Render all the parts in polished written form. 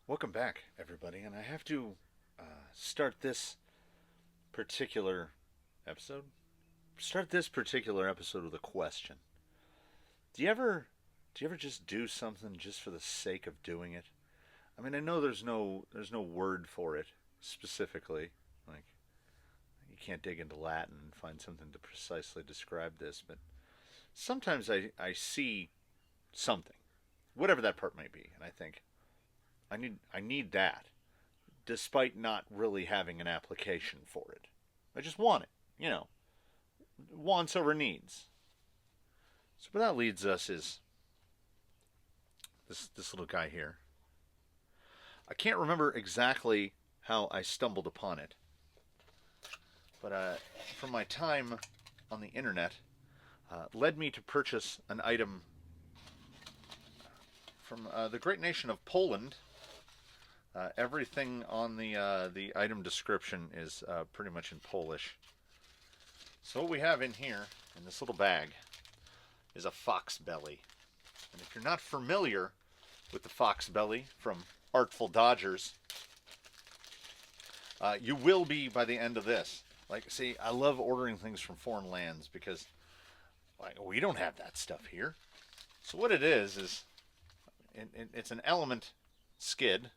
Welcome back, everybody, and I have to start this particular episode. Start this particular episode with a question. Do you ever, do you ever just do something just for the sake of doing it? I mean, I know there's no word for it specifically. Like you can't dig into Latin and find something to precisely describe this, but sometimes I see something, whatever that part may be, and I think I need that, despite not really having an application for it. I just want it, you know, wants over needs. So where that leads us is this little guy here. I can't remember exactly how I stumbled upon it, but from my time on the internet, led me to purchase an item from the great nation of Poland. Everything on the item description is pretty much in Polish. So what we have in here, in this little bag, is a Foxbelly. And if you're not familiar with the Foxbelly from Artful Dodgers, you will be by the end of this. Like, see, I love ordering things from foreign lands because, like, we don't have that stuff here. So what it is it's an element skid.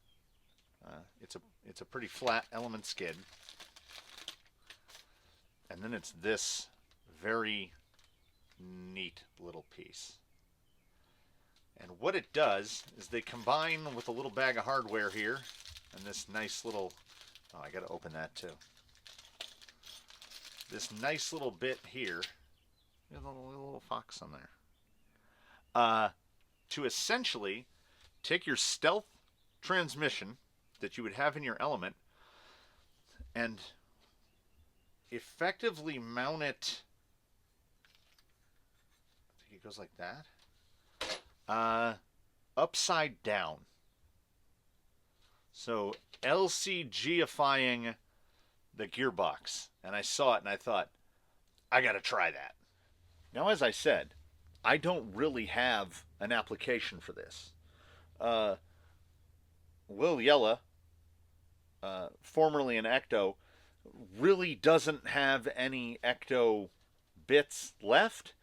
It's a pretty flat element skid, and then it's this very neat little piece. And what it does is they combine with a little bag of hardware here, and this nice little, oh, I gotta open that too. This nice little bit here, there's a little fox on there, to essentially take your stealth transmission that you would have in your element and effectively mount it. I think it goes like that, upside down. So LCG-ifying the gearbox. And I saw it and I thought, I gotta try that. Now, as I said, I don't really have an application for this. Will Yella, formerly an Ecto, really doesn't have any Ecto bits left.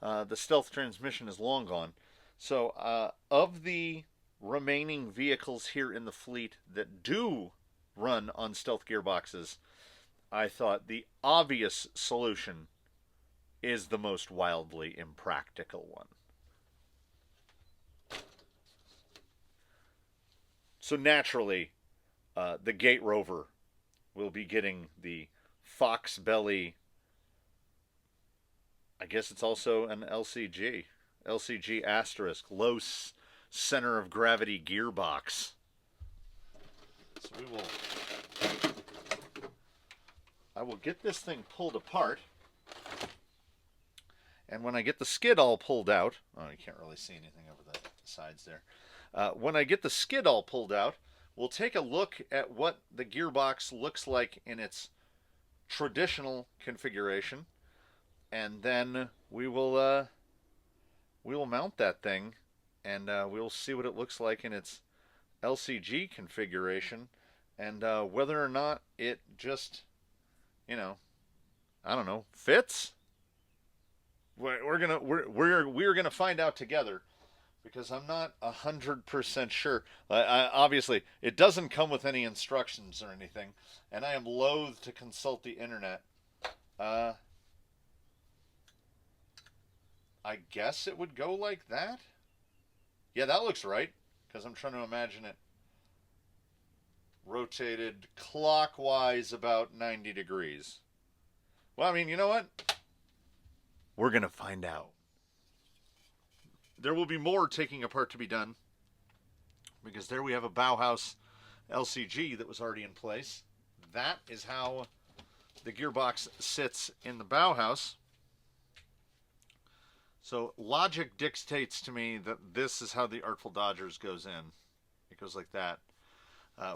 The stealth transmission is long gone. So, of the remaining vehicles here in the fleet that do run on stealth gearboxes, I thought the obvious solution is the most wildly impractical one. So naturally, the Gate Rover will be getting the Foxbelly. I guess it's also an LCG. LCG asterisk. Low center of gravity gearbox. So I will get this thing pulled apart. And when I get the skid all pulled out, oh, you can't really see anything over the sides there. When I get the skid all pulled out, we'll take a look at what the gearbox looks like in its traditional configuration, and then we will mount that thing, and we'll see what it looks like in its LCG configuration, and whether or not it just, I don't know, fits. We're gonna find out together, because I'm not 100% sure. Obviously, it doesn't come with any instructions or anything, and I am loath to consult the internet. I guess it would go like that. Yeah, that looks right, because I'm trying to imagine it rotated clockwise about 90 degrees. Well, I mean, you know what? We're going to find out. There will be more taking apart to be done, because there we have a Bauhaus LCG that was already in place. That is how the gearbox sits in the Bauhaus. So logic dictates to me that this is how the Artful Dodgers goes in. It goes like that,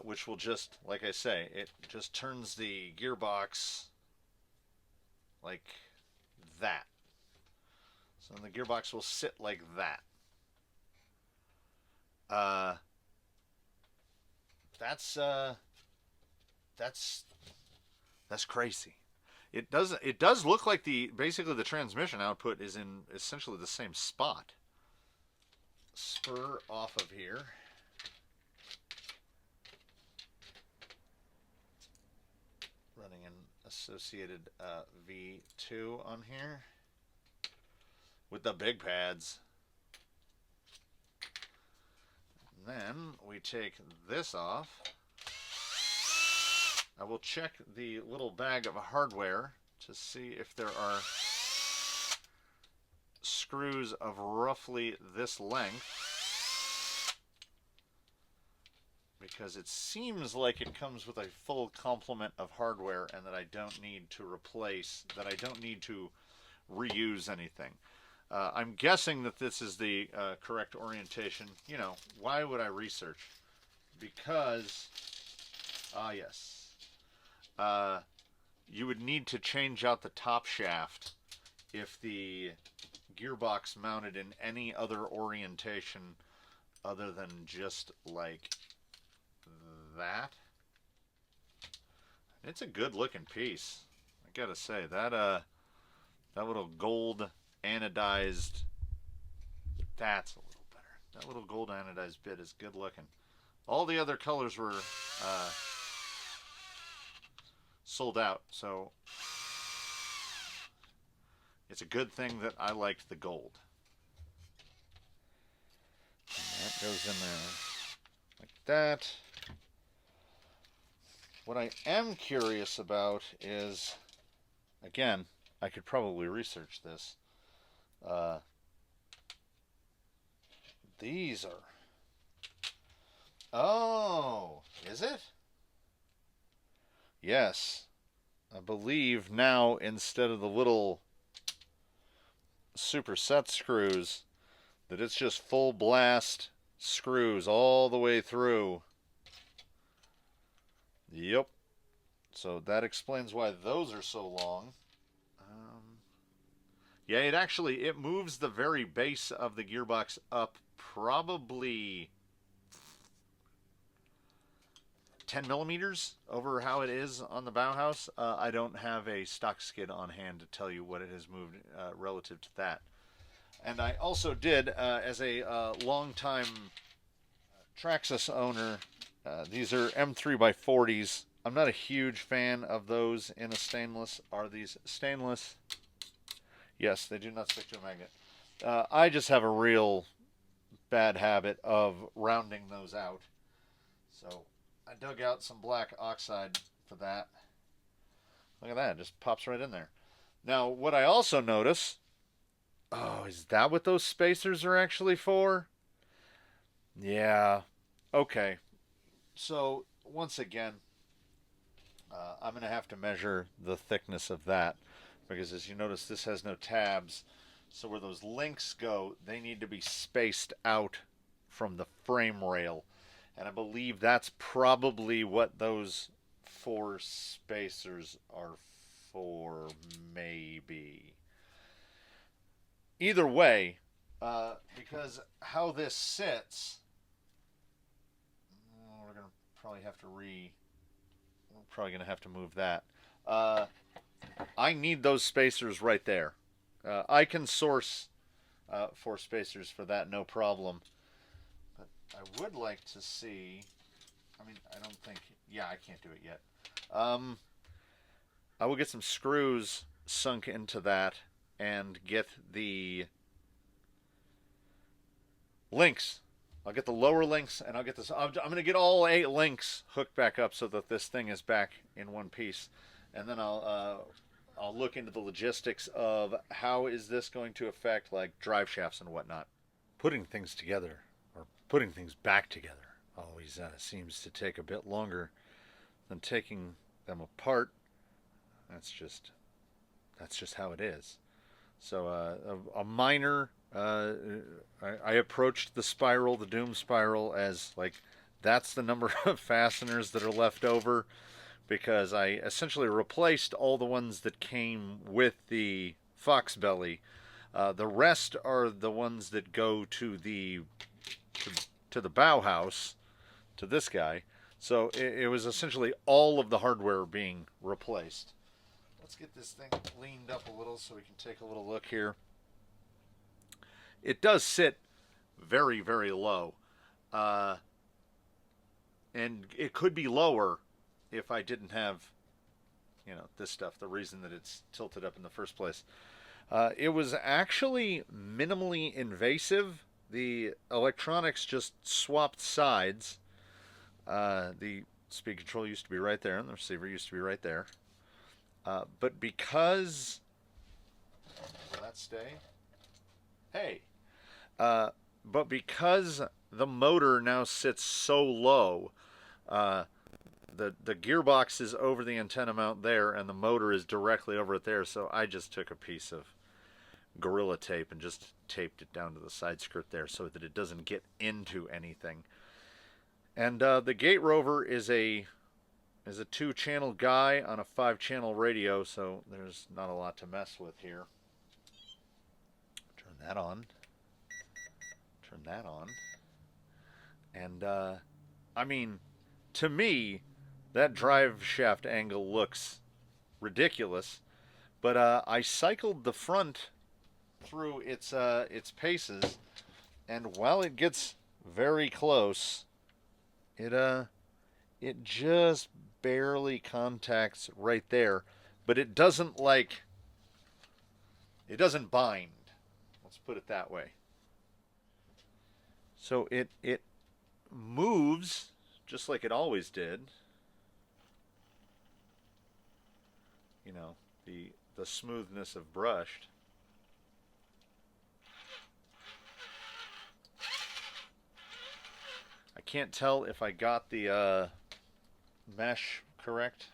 which will just, like I say, it just turns the gearbox like that. So the gearbox will sit like that. that's crazy. It does look like basically the transmission output is in essentially the same spot. Spur off of here. Running an associated V2 on here with the big pads. And then we take this off. I will check the little bag of hardware to see if there are screws of roughly this length, because it seems like it comes with a full complement of hardware and that I don't need to replace, that I don't need to reuse anything. I'm guessing that this is the correct orientation. You know, why would I research? Because, yes. You would need to change out the top shaft if the gearbox mounted in any other orientation other than just like that. It's a good looking piece, I gotta say. That little gold anodized, that's a little better. That little gold anodized bit is good looking. All the other colors were sold out, so it's a good thing that I liked the gold. And that goes in there like that. What I am curious about is, again, I could probably research this. These are... Oh, is it? Yes. I believe now, instead of the little superset screws, that it's just full blast screws all the way through. Yep. So that explains why those are so long. Yeah, it moves the very base of the gearbox up probably 10 millimeters over how it is on the Bauhaus. I don't have a stock skid on hand to tell you what it has moved relative to that. And I also did, as a long-time Traxxas owner, these are M3x40s. I'm not a huge fan of those in a stainless. Are these stainless? Yes, they do not stick to a magnet. I just have a real bad habit of rounding those out. So I dug out some black oxide for that. Look at that, it just pops right in there. Now, what I also notice, oh, is that what those spacers are actually for? Yeah, okay. So, once again, I'm going to have to measure the thickness of that, because as you notice, this has no tabs. So where those links go, they need to be spaced out from the frame rail. And I believe that's probably what those 4 spacers are for, maybe. Either way, because how this sits, we're going to probably have to we're probably going to have to move that. I need those spacers right there. I can source 4 spacers for that, no problem. But I would like to see... I mean, I don't think... Yeah, I can't do it yet. I will get some screws sunk into that and get the links. I'll get the lower links, and I'll get this... I'm going to get all 8 links hooked back up so that this thing is back in one piece. And then I'll look into the logistics of how is this going to affect like drive shafts and whatnot. Putting things together, or putting things back together, always seems to take a bit longer than taking them apart. That's just how it is. So a minor, I approached the spiral, the doom spiral, as like that's the number of fasteners that are left over, because I essentially replaced all the ones that came with the Foxbelly. The rest are the ones that go to the Bauhaus, to this guy. So it was essentially all of the hardware being replaced. Let's get this thing leaned up a little so we can take a little look here. It does sit very, very low. And it could be lower if I didn't have, this stuff, the reason that it's tilted up in the first place. It was actually minimally invasive. The electronics just swapped sides. The speed control used to be right there, and the receiver used to be right there. But because... Will that stay? Hey! But because the motor now sits so low, the gearbox is over the antenna mount there, and the motor is directly over it there, so I just took a piece of Gorilla Tape and just taped it down to the side skirt there so that it doesn't get into anything. And the Gate Rover is a 2-channel guy on a 5-channel radio, so there's not a lot to mess with here. Turn that on. Turn that on. And I mean, to me, that drive shaft angle looks ridiculous, but I cycled the front through its paces, and while it gets very close, it just barely contacts right there, but it doesn't bind. Let's put it that way. So it moves just like it always did. The smoothness of brushed. I can't tell if I got the mesh correct.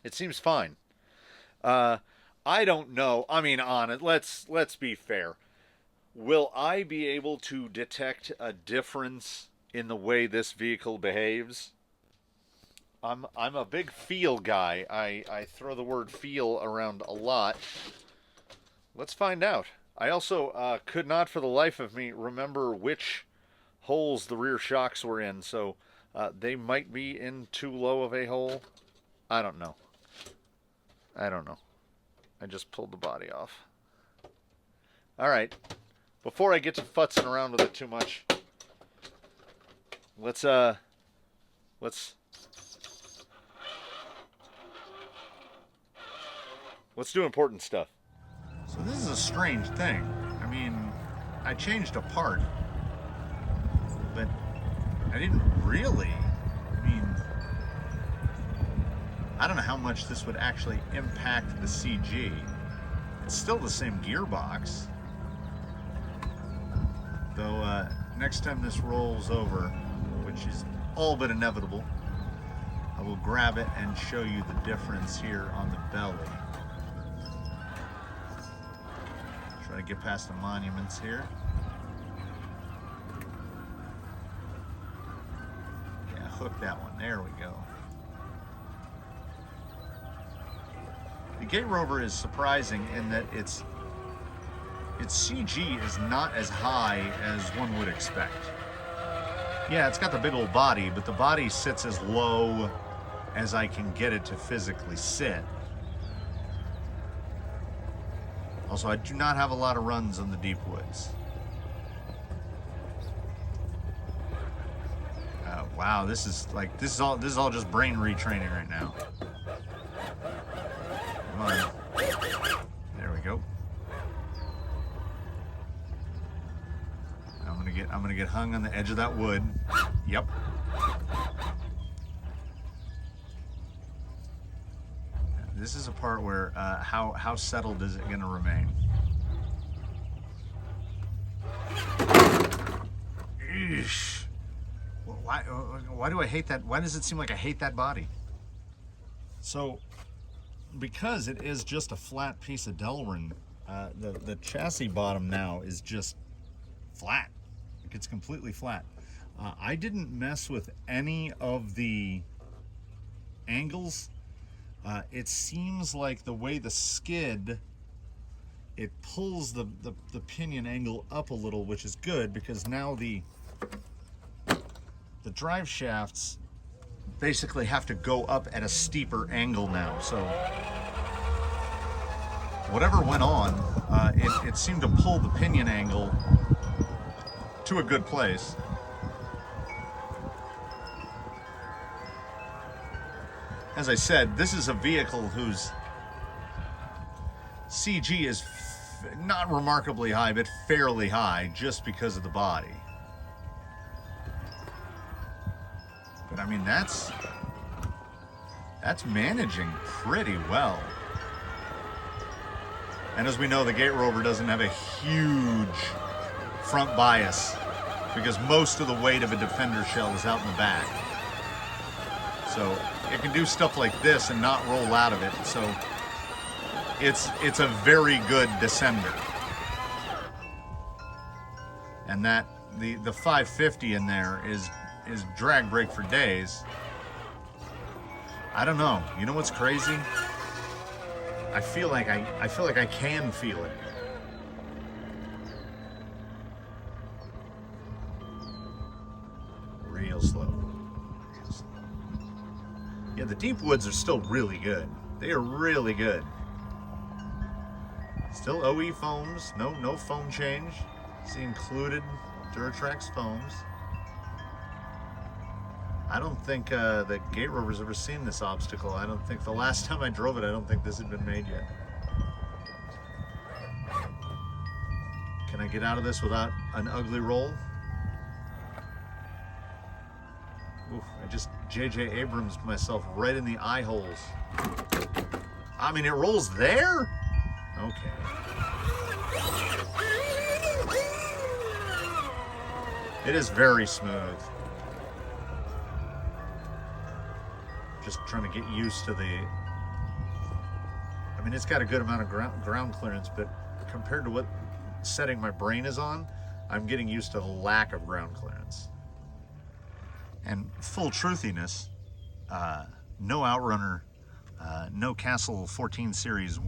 It seems fine. I don't know. I mean, on it. Let's be fair. Will I be able to detect a difference in the way this vehicle behaves? I'm a big feel guy. I throw the word feel around a lot. Let's find out. I also could not for the life of me remember which holes the rear shocks were in, so they might be in too low of a hole. I don't know. I just pulled the body off. Alright. Before I get to futzing around with it too much, let's do important stuff. So this is a strange thing. I mean, I changed a part, but I didn't really. I mean, I don't know how much this would actually impact the CG. It's still the same gearbox. Though next time this rolls over, which is all but inevitable, I will grab it and show you the difference here on the belly. Try to get past the monuments here. Yeah, hook that one. There we go. The Gate Rover is surprising in that its CG is not as high as one would expect. Yeah, it's got the big old body, but the body sits as low as I can get it to physically sit. Also, I do not have a lot of runs on the deep woods. Wow, this is all just brain retraining right now. Come on. There we go. I'm gonna get hung on the edge of that wood. Yep. This is a part where how settled is it gonna remain? Eesh. Why do I hate that? Why does it seem like I hate that body? So, because it is just a flat piece of Delrin, the chassis bottom now is just flat. It's completely flat. I didn't mess with any of the angles. It seems like the way the skid it pulls the pinion angle up a little, which is good because now the drive shafts basically have to go up at a steeper angle now. So whatever went on, it seemed to pull the pinion angle to a good place. As I said, this is a vehicle whose CG is not remarkably high, but fairly high just because of the body. But I mean, that's managing pretty well. And as we know, the Gate Rover doesn't have a huge front bias because most of the weight of a Defender shell is out in the back. So it can do stuff like this and not roll out of it. So it's a very good descender. And that the 550 in there is drag brake for days. I don't know. You know what's crazy? I feel like I can feel it. Real slow. Yeah, the deep woods are still really good. They are really good. Still OE foams, no foam change. It's the included Duratrax foams. I don't think the Gate Rover's ever seen this obstacle. I don't think the last time I drove it, I don't think this had been made yet. Can I get out of this without an ugly roll? Oof, I just J.J. Abrams myself right in the eye holes. I mean, it rolls there? Okay. It is very smooth. Just trying to get used to the... I mean, it's got a good amount of ground clearance, but compared to what setting my brain is on, I'm getting used to the lack of ground clearance. And full truthiness, no Outrunner, no Castle 14 series.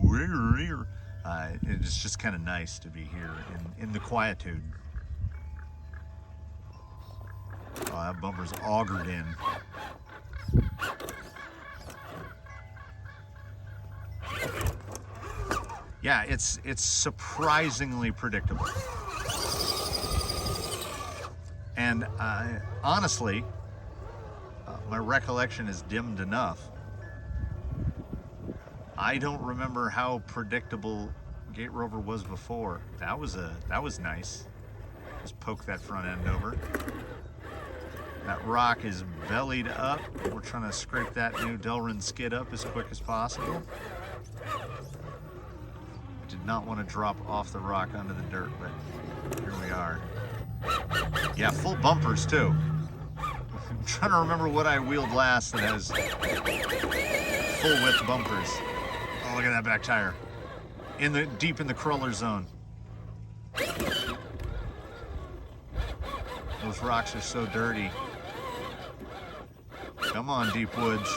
It's just kind of nice to be here in the quietude. Oh, that bumper's augered in. Yeah, it's surprisingly predictable. And honestly, my recollection is dimmed enough. I don't remember how predictable Gate Rover was before. That was nice. Just poke that front end over. That rock is bellied up. We're trying to scrape that new Delrin skid up as quick as possible. I did not want to drop off the rock onto the dirt, but here we are. Yeah, full bumpers too. I'm trying to remember what I wheeled last that has full width bumpers. Oh, look at that back tire. Deep in the crawler zone. Those rocks are so dirty. Come on, deep woods.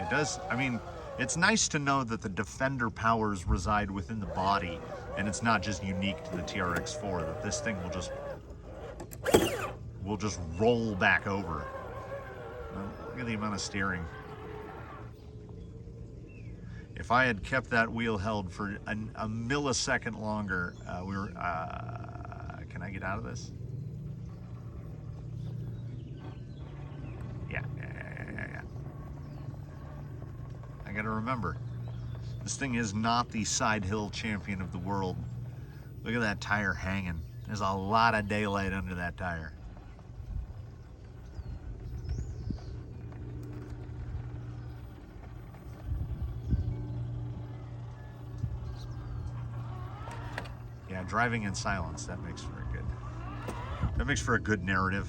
It does, I mean, it's nice to know that the Defender powers reside within the body and it's not just unique to the TRX4, that this thing will just roll back over. Look at the amount of steering. If I had kept that wheel held for a millisecond longer, can I get out of this? Yeah. I gotta remember, this thing is not the side hill champion of the world. Look at that tire hanging. There's a lot of daylight under that tire. Yeah, driving in silence, that makes for a good narrative.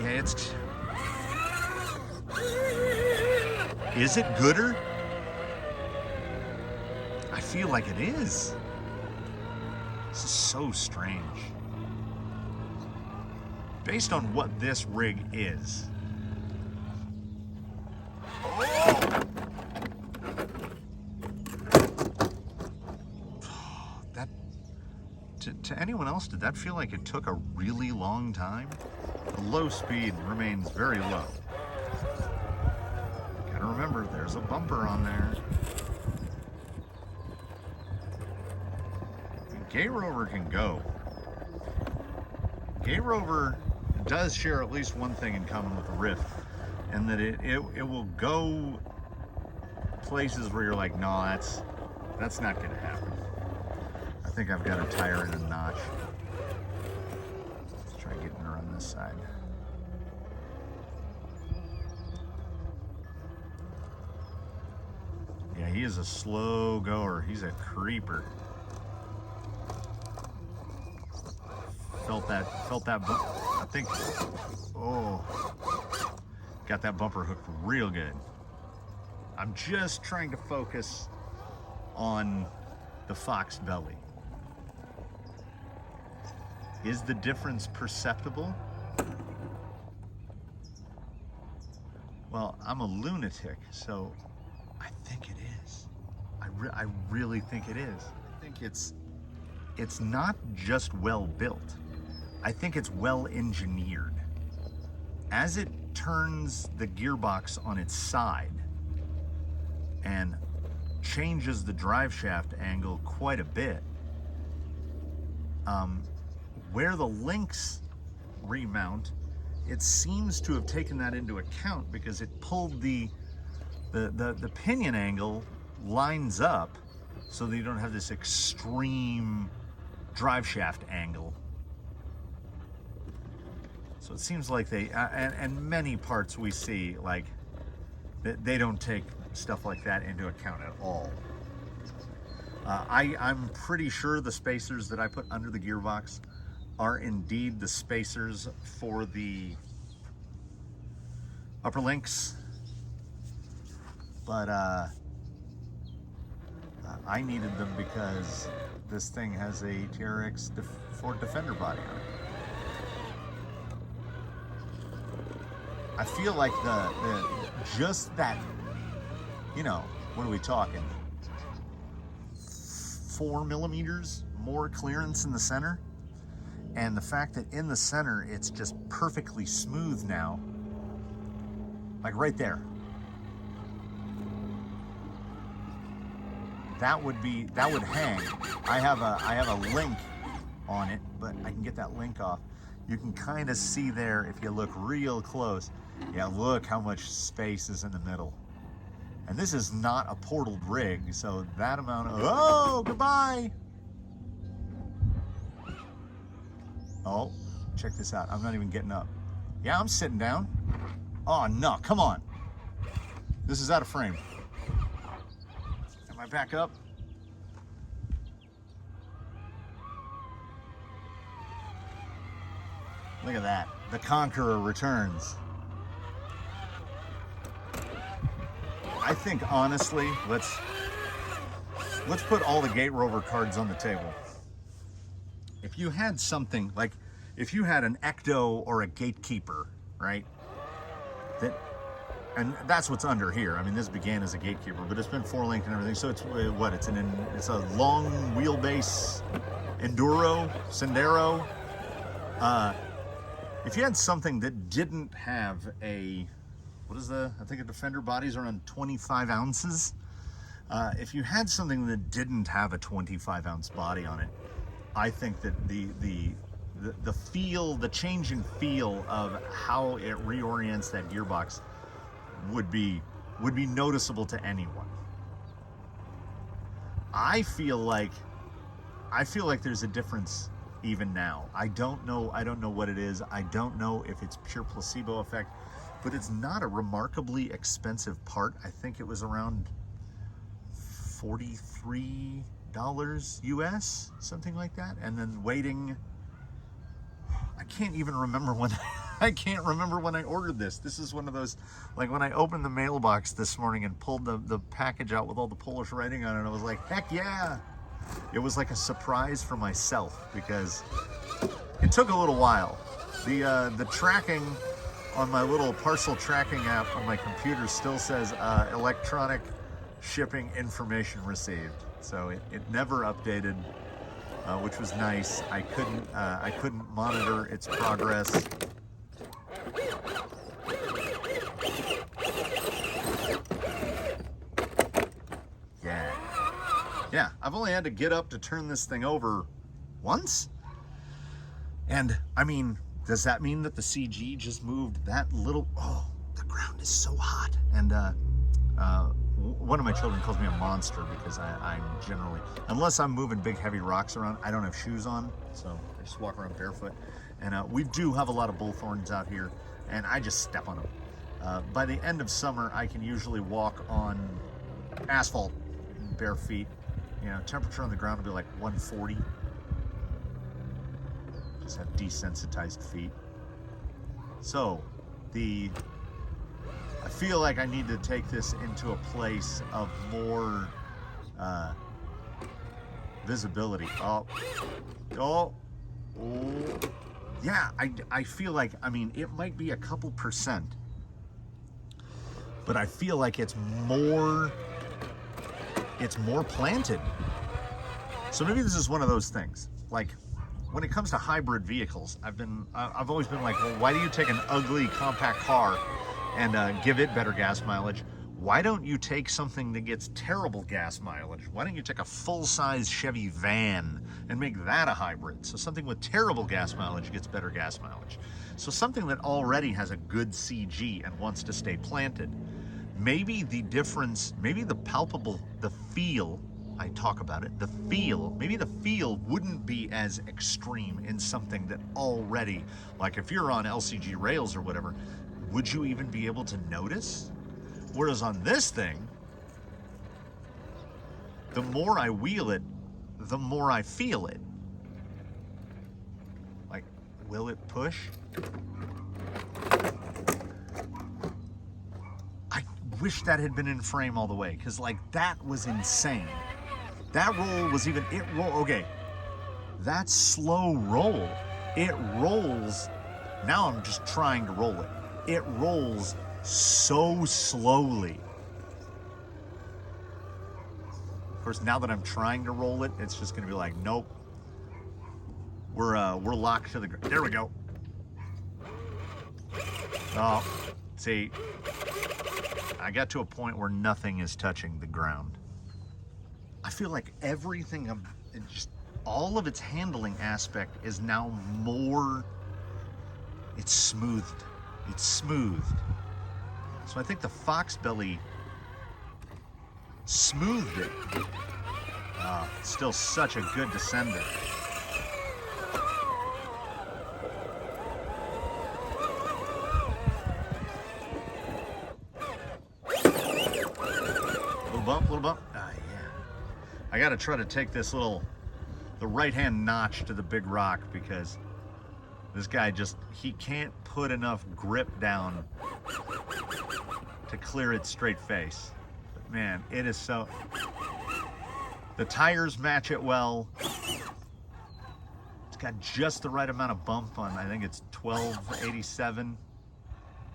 Yeah, is it gooder? I feel like it is. This is so strange. based on what this rig is. That, to anyone else, did that feel like it took a really long time? The low speed remains very low. Gotta remember, there's a bumper on there. Gay Rover can go. Gay Rover does share at least one thing in common with the Rift, and that it will go places where you're like, no, that's not gonna happen. I think I've got a tire in a notch. Let's try getting her on this side. Yeah, he is a slow goer. He's a creeper. Felt that, I think, oh, got that bumper hooked real good. I'm just trying to focus on the Foxbelly. Is the difference perceptible? Well, I'm a lunatic, so I think it is. I really think it is. I think it's not just well built. I think it's well engineered. As it turns the gearbox on its side and changes the drive shaft angle quite a bit, where the links remount, it seems to have taken that into account because it pulled the pinion angle lines up so that you don't have this extreme drive shaft angle. So it seems like they, and many parts we see, like, they don't take stuff like that into account at all. I'm pretty sure the spacers that I put under the gearbox are indeed the spacers for the upper links, but I needed them because this thing has a TRX Ford Defender body on it. I feel like just that, you know, what are we talking? 4 millimeters more clearance in the center, and the fact that in the center it's just perfectly smooth now, like right there. That would hang. I have a link on it, but I can get that link off. You can kind of see there if you look real close. Yeah, look how much space is in the middle. And this is not a portaled rig, so that amount of, oh, goodbye. Oh, check this out. I'm not even getting up. Yeah, I'm sitting down. Oh, no, come on. This is out of frame. Am I back up? Look at that. The Conqueror returns. I think, honestly, let's put all the Gate Rover cards on the table. If you had something, like, if you had an Ecto or a Gatekeeper, right? And that's what's under here. I mean, this began as a Gatekeeper, but it's been 4-link and everything. So it's what? It's a long wheelbase Enduro, Sendero. If you had something that didn't have a, I think a Defender body's around 25 ounces. If you had something that didn't have a 25 ounce body on it, I think that the feel, the change in feel of how it reorients that gearbox would be noticeable to anyone. I feel like there's a difference even now. I don't know what it is. I don't know if it's pure placebo effect, but it's not a remarkably expensive part. I think it was around $43 US, something like that. And then waiting, I can't even remember when I can't remember when I ordered this. This is one of those, like when I opened the mailbox this morning and pulled the package out with all the Polish writing on it, I was like, heck yeah. It was like a surprise for myself because it took a little while. The tracking on my little parcel tracking app on my computer still says electronic shipping information received. So it never updated, which was nice. I couldn't monitor its progress. Yeah, I've only had to get up to turn this thing over once. And I mean, does that mean that the CG just moved that little? Oh, the ground is so hot. And one of my children calls me a monster because I'm generally, unless I'm moving big heavy rocks around, I don't have shoes on. So I just walk around barefoot. And we do have a lot of bullthorns out here, and I just step on them. By the end of summer, I can usually walk on asphalt in bare feet. You know, temperature on the ground will be like 140. Just have desensitized feet. So, I feel like I need to take this into a place of more visibility. Yeah, I feel like, I mean, it might be a couple percent, but I feel like it's more planted. So maybe this is one of those things. Like, when it comes to hybrid vehicles, I've always been like, well, why do you take an ugly compact car and give it better gas mileage? Why don't you take something that gets terrible gas mileage? Why don't you take a full-size Chevy van and make that a hybrid? So something with terrible gas mileage gets better gas mileage. So something that already has a good CG and wants to stay planted. Maybe the difference, maybe the palpable, the feel, I talk about it, the feel, maybe the feel wouldn't be as extreme in something that already, like if you're on LCG rails or whatever, would you even be able to notice? Whereas on this thing, the more I wheel it, the more I feel it. Like, will it push? I wish that had been in frame all the way, because like that was insane. That roll was even, okay, that slow roll, it rolls, now I'm just trying to roll it. It rolls so slowly. Of course, now that I'm trying to roll it, it's just gonna be like, nope. We're locked to the ground. There we go. Oh, see, I got to a point where nothing is touching the ground. I feel like everything, just all of its handling aspect is now more, it's smoothed. It's smoothed. So I think the Foxbelly smoothed it. Still such a good descender. Little bump. Yeah. I gotta try to take this the right-hand notch to the big rock, because this guy he can't put enough grip down to clear its straight face. But man, it is so, the tires match it well. It's got just the right amount of bump on, I think it's 1287.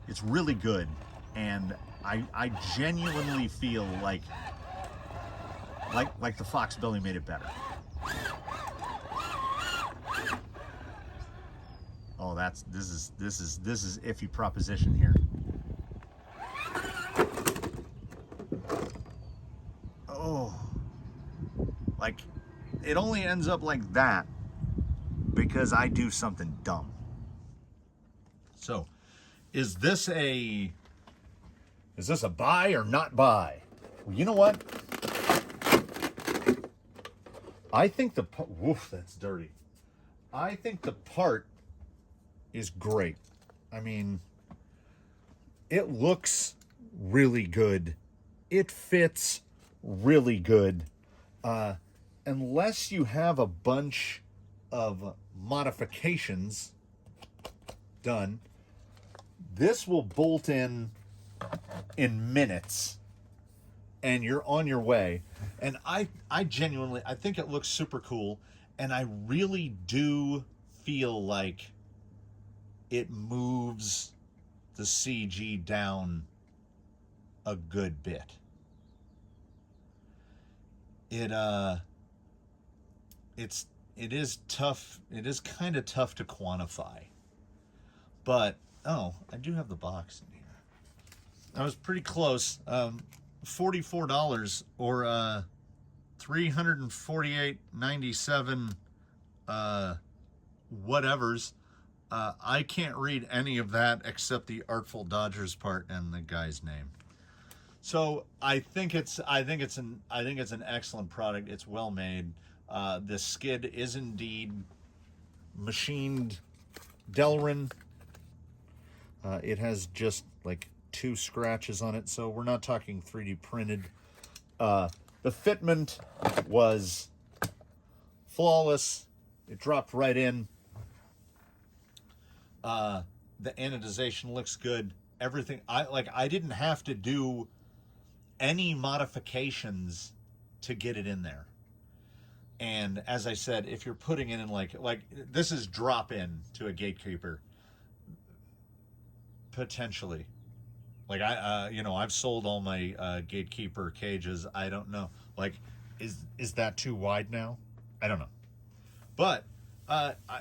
It's really good, and I genuinely feel like the Foxbelly made it better. Oh, this is iffy proposition here. Oh, like it only ends up like that because I do something dumb. So, is this a buy or not buy? Well, you know what? I think woof, that's dirty. I think the part is great. I mean, it looks really good. It fits really good. Unless you have a bunch of modifications done, this will bolt in minutes and you're on your way. And I genuinely, I think it looks super cool, and I really do feel like it moves the CG down a good bit. It is tough. It is kind of tough to quantify. But oh, I do have the box in here. I was pretty close. $44 or $348.97 whatevers. I can't read any of that except the Artful Dodgers part and the guy's name. So I think it's an excellent product. It's well made. The skid is indeed machined Delrin. It has just like 2 scratches on it, so we're not talking 3D printed. The fitment was flawless. It dropped right in. The anodization looks good. Everything I didn't have to do any modifications to get it in there. And as I said, if you're putting it in like this is drop in to a gatekeeper potentially. Like I've sold all my gatekeeper cages. I don't know. Like, is that too wide now? I don't know. But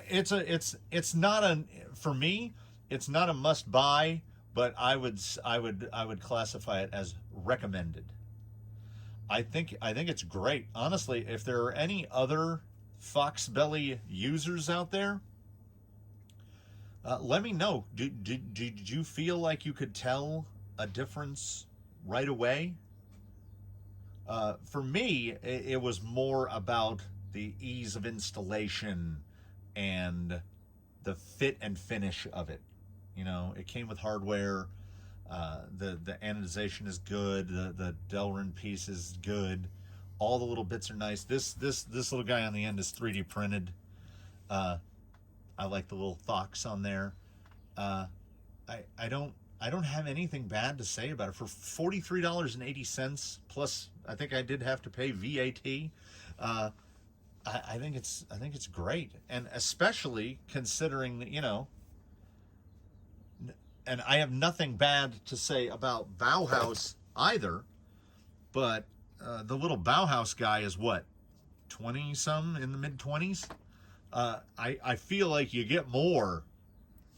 it's not for me. It's not a must buy, but I would classify it as recommended. I think it's great. Honestly, if there are any other Foxbelly users out there, let me know. Did you feel like you could tell a difference right away? For me, it was more about the ease of installation and the fit and finish of it. It came with hardware. The anodization is good. The Delrin piece is good. All the little bits are nice. This little guy on the end is 3D printed. I like the little Fox on there. I don't have anything bad to say about it. For $43.80 plus, I think I did have to pay VAT. I think it's great, and especially considering that and I have nothing bad to say about Bauhaus either, but the little Bauhaus guy is what, 20 some, in the mid 20s. I feel like you get more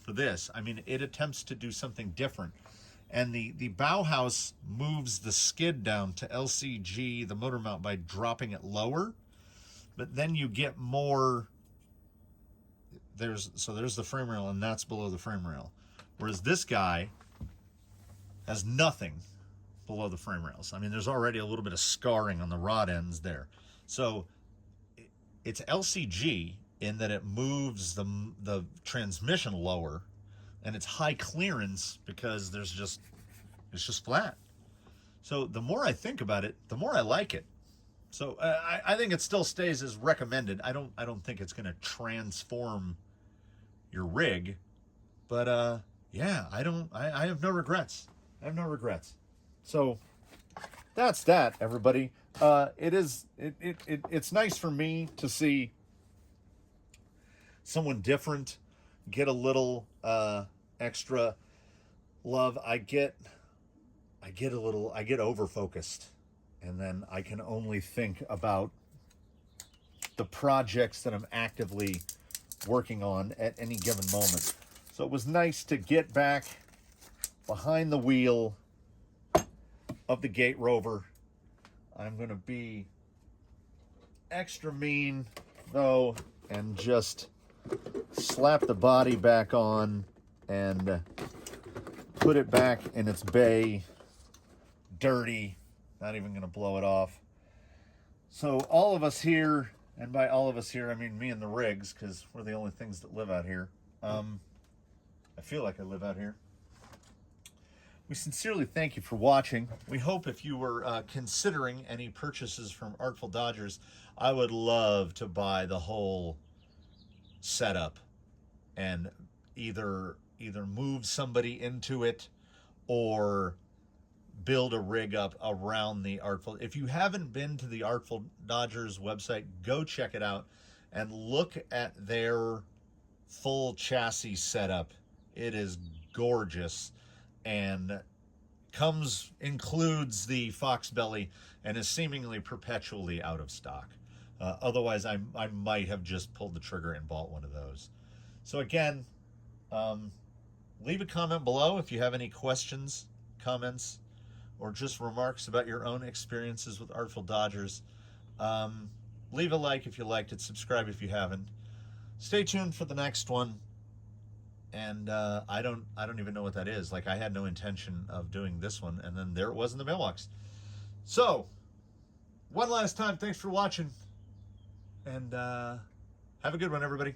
for this. I mean, it attempts to do something different. And the Bauhaus moves the skid down to LCG, the motor mount, by dropping it lower. But then you get more. There's the frame rail, and that's below the frame rail. Whereas this guy has nothing below the frame rails. I mean, there's already a little bit of scarring on the rod ends there. So it's LCG in that it moves the transmission lower, and it's high clearance because it's just flat. So the more I think about it, the more I like it. So I think it still stays as recommended. I don't think it's going to transform your rig, but yeah, I have no regrets. I have no regrets. So that's that, everybody. It's nice for me to see someone different get a little extra love. I get over focused, and then I can only think about the projects that I'm actively working on at any given moment. So it was nice to get back behind the wheel of the Gate Rover. I'm going to be extra mean, though, and just slap the body back on and put it back in its bay, dirty, not even going to blow it off. So all of us here, and by all of us here, I mean me and the rigs, because we're the only things that live out here. I feel like I live out here. We sincerely thank you for watching. We hope if you were considering any purchases from Artful Dodgers, I would love to buy the whole setup and either move somebody into it or build a rig up around the Artful. If you haven't been to the Artful Dodgers website, go check it out and look at their full chassis setup It is gorgeous, and includes the Foxbelly, and is seemingly perpetually out of stock. Otherwise, I might have just pulled the trigger and bought one of those. So again, leave a comment below if you have any questions, comments, or just remarks about your own experiences with Artful Dodgers. Leave a like if you liked it. Subscribe if you haven't. Stay tuned for the next one. And I don't even know what that is. Like, I had no intention of doing this one, and then there it was in the mailbox. So, one last time, thanks for watching, and have a good one, everybody.